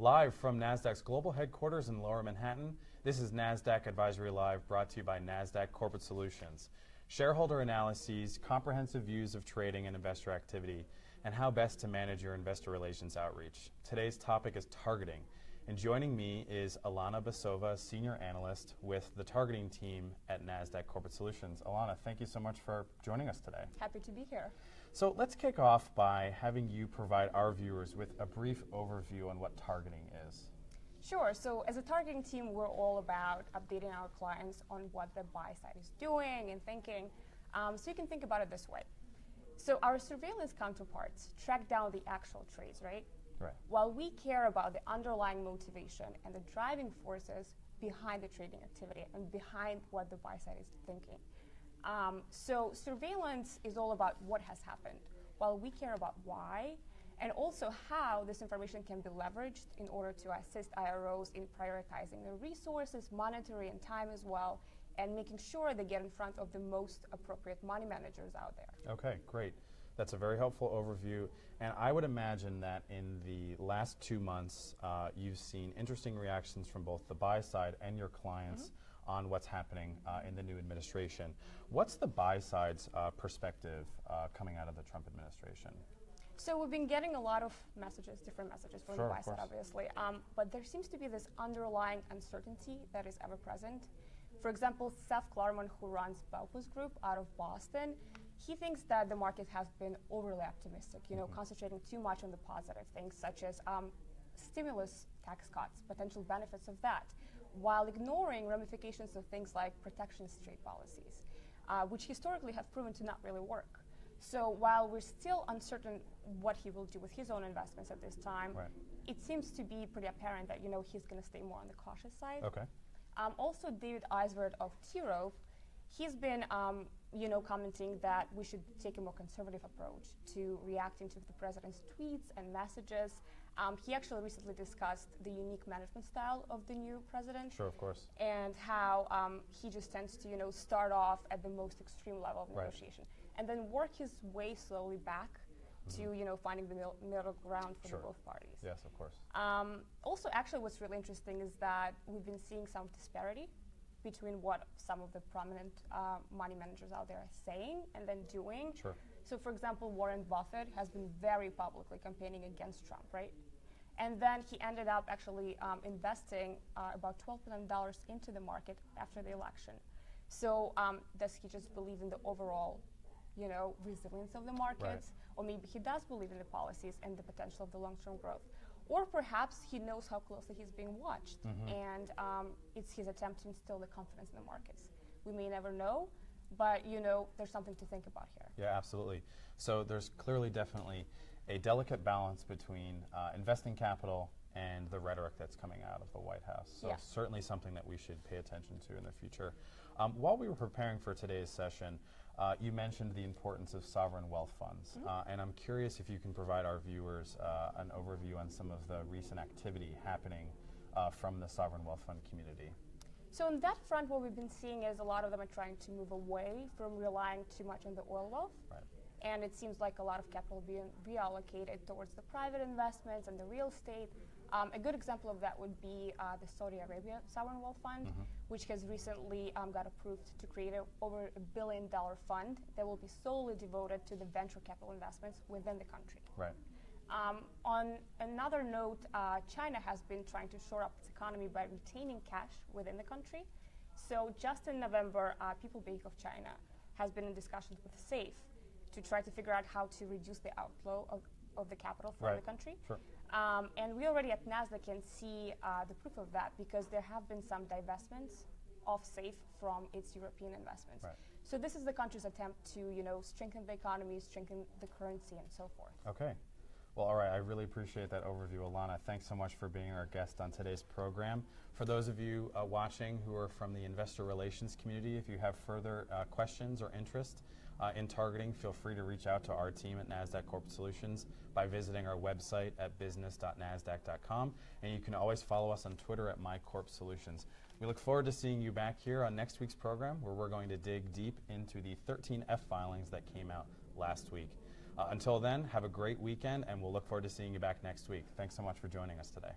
Live from Nasdaq's global headquarters in Lower Manhattan, this is Nasdaq Advisory Live, brought to you by Nasdaq Corporate Solutions. Shareholder analyses, comprehensive views of trading and investor activity, and how best to manage your investor relations outreach. Today's topic is targeting. And joining me is Alana Basova, Senior Analyst with the targeting team at Nasdaq Corporate Solutions. Alana, thank you so much for joining us today. Happy to be here. So let's kick off by having you provide our viewers with a brief overview on what targeting is. Sure. So as a targeting team, we're all about updating our clients on what the buy side is doing and thinking. So you can think about it this way. So our surveillance counterparts track down the actual trades, right? Right. While we care about the underlying motivation and the driving forces behind the trading activity and behind what the buy side is thinking. So surveillance is all about what has happened, while we care about why and also how this information can be leveraged in order to assist IROs in prioritizing their resources, monetary and time as well, and making sure they get in front of the most appropriate money managers out there. Okay, great. That's a very helpful overview. And I would imagine that in the last 2 months, you've seen interesting reactions from both the buy side and your clients on what's happening in the new administration. What's the buy side's perspective coming out of the Trump administration? So we've been getting a lot of messages, different messages from the buy side, obviously. But there seems to be this underlying uncertainty that is ever present. For example, Seth Klarman, who runs Balpus Group out of Boston, he thinks that the market has been overly optimistic, concentrating too much on the positive things, such as stimulus tax cuts, potential benefits of that, while ignoring ramifications of things like protectionist trade policies, which historically have proven to not really work. So while we're still uncertain what he will do with his own investments at this time, it seems to be pretty apparent that he's going to stay more on the cautious side. Okay. Also, David Eisvert of T. Rowe, he's been commenting that we should take a more conservative approach to reacting to the president's tweets and messages. He actually recently discussed the unique management style of the new president. Sure, of course. And how he just tends to, start off at the most extreme level of negotiation and then work his way slowly back to, finding the middle ground for both parties. Yes, of course. Also, actually, what's really interesting is that we've been seeing some disparity between what some of the prominent money managers out there are saying and then doing. Sure. So, for example, Warren Buffett has been very publicly campaigning against Trump, right? And then he ended up actually investing about $12 billion into the market after the election. So does he just believe in the overall, resilience of the markets? Or maybe he does believe in the policies and the potential of the long-term growth. Or perhaps he knows how closely he's being watched, and it's his attempt to instill the confidence in the markets. We may never know, but there's something to think about here. Yeah, absolutely. So there's clearly definitely a delicate balance between investing capital and the rhetoric that's coming out of the White House. So certainly something that we should pay attention to in the future. While we were preparing for today's session, you mentioned the importance of sovereign wealth funds, and I'm curious if you can provide our viewers an overview on some of the recent activity happening from the sovereign wealth fund community. So on that front, what we've been seeing is a lot of them are trying to move away from relying too much on the oil wealth. And it seems like a lot of capital being reallocated towards the private investments and the real estate. A good example of that would be the Saudi Arabia Sovereign Wealth Fund, which has recently got approved to create over $1 billion fund that will be solely devoted to the venture capital investments within the country. On another note, China has been trying to shore up its economy by retaining cash within the country. So just in November, People Bank of China has been in discussions with SAFE to try to figure out how to reduce the outflow of the capital from the country. And we already at Nasdaq can see the proof of that because there have been some divestments of SAFE from its European investments. So this is the country's attempt to, strengthen the economy, strengthen the currency, and so forth. Okay. Well, all right. I really appreciate that overview, Alana. Thanks so much for being our guest on today's program. For those of you watching who are from the investor relations community, if you have further questions or interest in targeting, feel free to reach out to our team at Nasdaq Corporate Solutions by visiting our website at business.nasdaq.com. And you can always follow us on Twitter at MyCorpSolutions. We look forward to seeing you back here on next week's program, where we're going to dig deep into the 13 F filings that came out last week. Until then, have a great weekend, and we'll look forward to seeing you back next week. Thanks so much for joining us today.